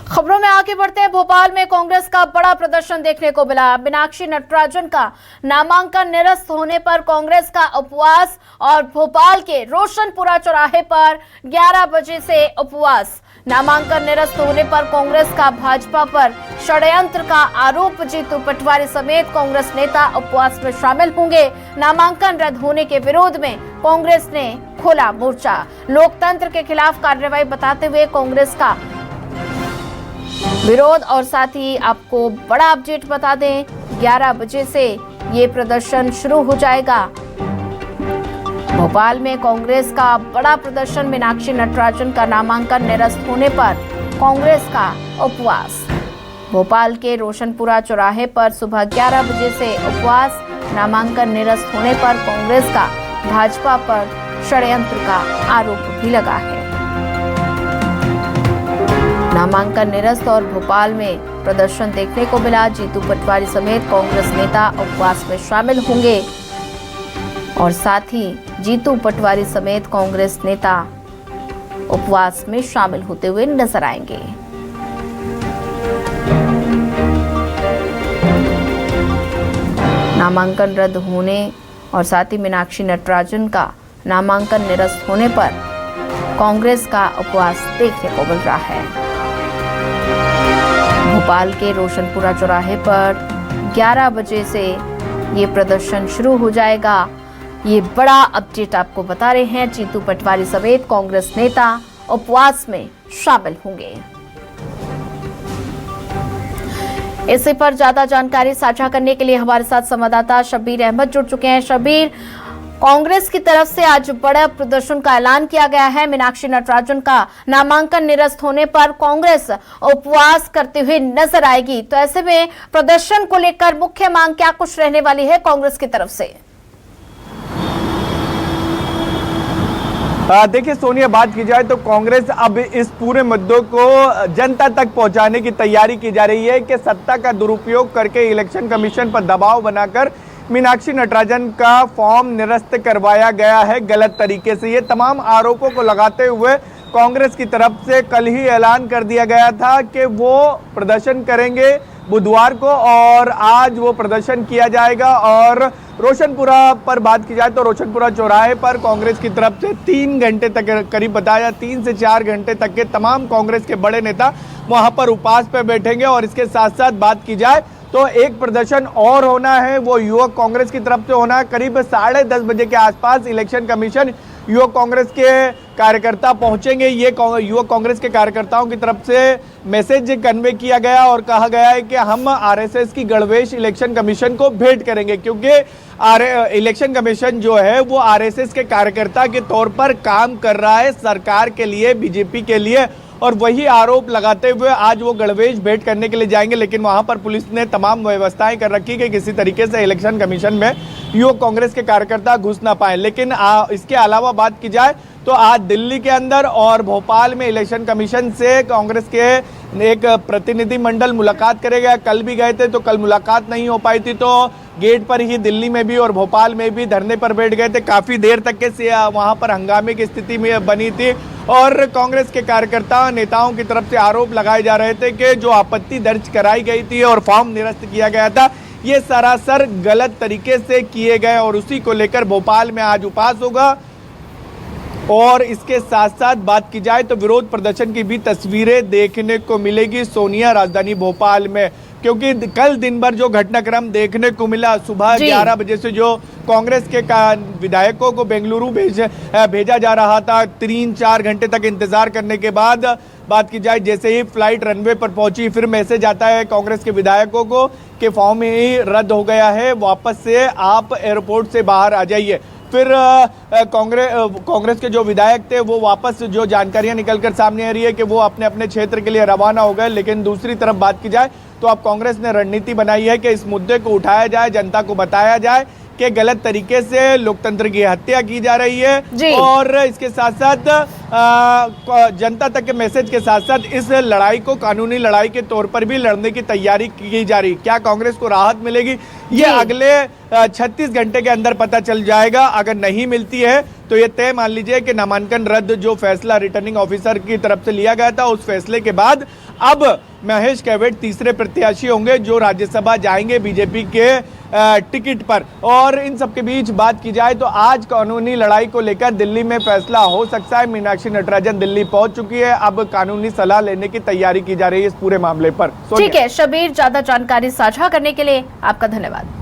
खबरों में आगे बढ़ते हैं। भोपाल में कांग्रेस का बड़ा प्रदर्शन देखने को मिला। मीनाक्षी नटराजन का नामांकन निरस्त होने पर कांग्रेस का उपवास और भोपाल के रोशनपुरा चौराहे पर 11 बजे से उपवास। नामांकन निरस्त होने पर कांग्रेस का भाजपा पर षड्यंत्र का आरोप। जीतू पटवारी समेत कांग्रेस नेता उपवास में शामिल होंगे। नामांकन रद्द होने के विरोध में कांग्रेस ने खोला मोर्चा। लोकतंत्र के खिलाफ कार्रवाई बताते हुए कांग्रेस का विरोध। और साथ ही आपको बड़ा अपडेट बता दें, 11 बजे से ये प्रदर्शन शुरू हो जाएगा। भोपाल में कांग्रेस का बड़ा प्रदर्शन। मीनाक्षी नटराजन का नामांकन निरस्त होने पर कांग्रेस का उपवास। भोपाल के रोशनपुरा चौराहे पर सुबह 11 बजे से उपवास। नामांकन निरस्त होने पर कांग्रेस का भाजपा पर षड्यंत्र का आरोप भी लगा है। नामांकन निरस्त और भोपाल में प्रदर्शन देखने को मिला। जीतू पटवारी समेत कांग्रेस नेता उपवास में शामिल होंगे। और साथ ही जीतू पटवारी समेत कांग्रेस नेता उपवास में शामिल होते हुए नजर आएंगे। नामांकन रद्द होने और साथ ही मीनाक्षी नटराजन का नामांकन निरस्त होने पर कांग्रेस का उपवास देखने को मिल रहा है। भोपाल के रोशनपुरा चौराहे पर 11 बजे से ये प्रदर्शन शुरू हो जाएगा। ये बड़ा अपडेट आपको बता रहे हैं। जीतू पटवारी समेत कांग्रेस नेता उपवास में शामिल होंगे। इसी पर ज्यादा जानकारी साझा करने के लिए हमारे साथ संवाददाता शब्बीर अहमद जुड़ चुके हैं। शब्बीर, कांग्रेस की तरफ से आज बड़ा प्रदर्शन का ऐलान किया गया है। मीनाक्षी नटराजन का नामांकन निरस्त होने पर कांग्रेस उपवास करते हुए नजर आएगी। तो ऐसे में प्रदर्शन को लेकर मुख्य मांग क्या कुछ रहने वाली है कांग्रेस की तरफ से? देखिए सोनिया, बात की जाए तो कांग्रेस अब इस पूरे मुद्दों को जनता तक पहुंचाने की तैयारी की जा रही है कि सत्ता का दुरुपयोग करके इलेक्शन कमीशन पर दबाव बनाकर मीनाक्षी नटराजन का फॉर्म निरस्त करवाया गया है गलत तरीके से। ये तमाम आरोपों को लगाते हुए कांग्रेस की तरफ से कल ही ऐलान कर दिया गया था कि वो प्रदर्शन करेंगे बुधवार को, और आज वो प्रदर्शन किया जाएगा। और रोशनपुरा पर बात की जाए तो रोशनपुरा चौराहे पर कांग्रेस की तरफ से 3 घंटे तक, करीब बताया 3 से 4 घंटे तक के तमाम कांग्रेस के बड़े नेता वहां पर उपवास पे बैठेंगे। और इसके साथ साथ बात की जाए तो एक प्रदर्शन और होना है, वो युवक कांग्रेस की तरफ से होना है। करीब 10:30 बजे के आसपास इलेक्शन कमीशन युवक कांग्रेस के कार्यकर्ता पहुंचेंगे। ये युवक कांग्रेस के कार्यकर्ताओं की तरफ से मैसेज कन्वे किया गया और कहा गया है कि हम आरएसएस की गणवेश इलेक्शन कमीशन को भेंट करेंगे, क्योंकि इलेक्शन कमीशन जो है वो आरएसएस के कार्यकर्ता के तौर पर काम कर रहा है सरकार के लिए, बीजेपी के लिए। और वही आरोप लगाते हुए आज वो गणवेश भेंट करने के लिए जाएंगे। लेकिन वहां पर पुलिस ने तमाम व्यवस्थाएं कर रखी कि किसी तरीके से इलेक्शन कमीशन में युवक कांग्रेस के कार्यकर्ता घुस ना पाए। लेकिन इसके अलावा बात की जाए तो आज दिल्ली के अंदर और भोपाल में इलेक्शन कमीशन से कांग्रेस के एक प्रतिनिधि मंडल मुलाकात करेगा। कल भी गए थे तो कल मुलाकात नहीं हो पाई थी, तो गेट पर ही दिल्ली में भी और भोपाल में भी धरने पर बैठ गए थे। काफी देर तक के वहां पर हंगामे की स्थिति में बनी थी। और कांग्रेस के कार्यकर्ता नेताओं की तरफ से आरोप लगाए जा रहे थे कि जो आपत्ति दर्ज कराई गई थी और फॉर्म निरस्त किया गया था, ये सरासर गलत तरीके से किए गए। और उसी को लेकर भोपाल में आज उपवास होगा। और इसके साथ साथ बात की जाए तो विरोध प्रदर्शन की भी तस्वीरें देखने को मिलेगी सोनिया, राजधानी भोपाल में। क्योंकि कल दिन भर जो घटनाक्रम देखने को मिला, सुबह 11 बजे से जो कांग्रेस के विधायकों को बेंगलुरु भेजा जा रहा था, 3-4 घंटे तक इंतजार करने के बाद बात की जाए जैसे ही फ्लाइट रनवे पर पहुंची, फिर मैसेज आता है कांग्रेस के विधायकों को कि फॉर्म ही रद्द हो गया है, वापस से आप एयरपोर्ट से बाहर आ जाइए। फिर कांग्रेस के जो विधायक थे वो वापस, जो जानकारियां निकलकर सामने आ रही है कि वो अपने अपने क्षेत्र के लिए रवाना हो गए। लेकिन दूसरी तरफ बात की जाए तो अब कांग्रेस ने रणनीति बनाई है कि इस मुद्दे को उठाया जाए, जनता को बताया जाए कि गलत तरीके से लोकतंत्र की हत्या की जा रही है। और इसके साथ साथ जनता तक के मैसेज के साथ साथ इस लड़ाई को कानूनी लड़ाई के तौर पर भी लड़ने की तैयारी की जा रही। क्या कांग्रेस को राहत मिलेगी, ये अगले 36 घंटे के अंदर पता चल जाएगा। अगर नहीं मिलती है तो ये तय मान लीजिए कि नामांकन रद्द जो फैसला रिटर्निंग ऑफिसर की तरफ से लिया गया था, उस फैसले के बाद अब महेश कैवट तीसरे प्रत्याशी होंगे जो राज्यसभा जाएंगे बीजेपी के टिकट पर। और इन सबके बीच बात की जाए तो आज कानूनी लड़ाई को लेकर दिल्ली में फैसला हो सकता है। मीनाक्षी नटराजन दिल्ली पहुंच चुकी है, अब कानूनी सलाह लेने की तैयारी की जा रही है इस पूरे मामले पर। ठीक है शबीर, ज्यादा जानकारी साझा करने के लिए आपका धन्यवाद।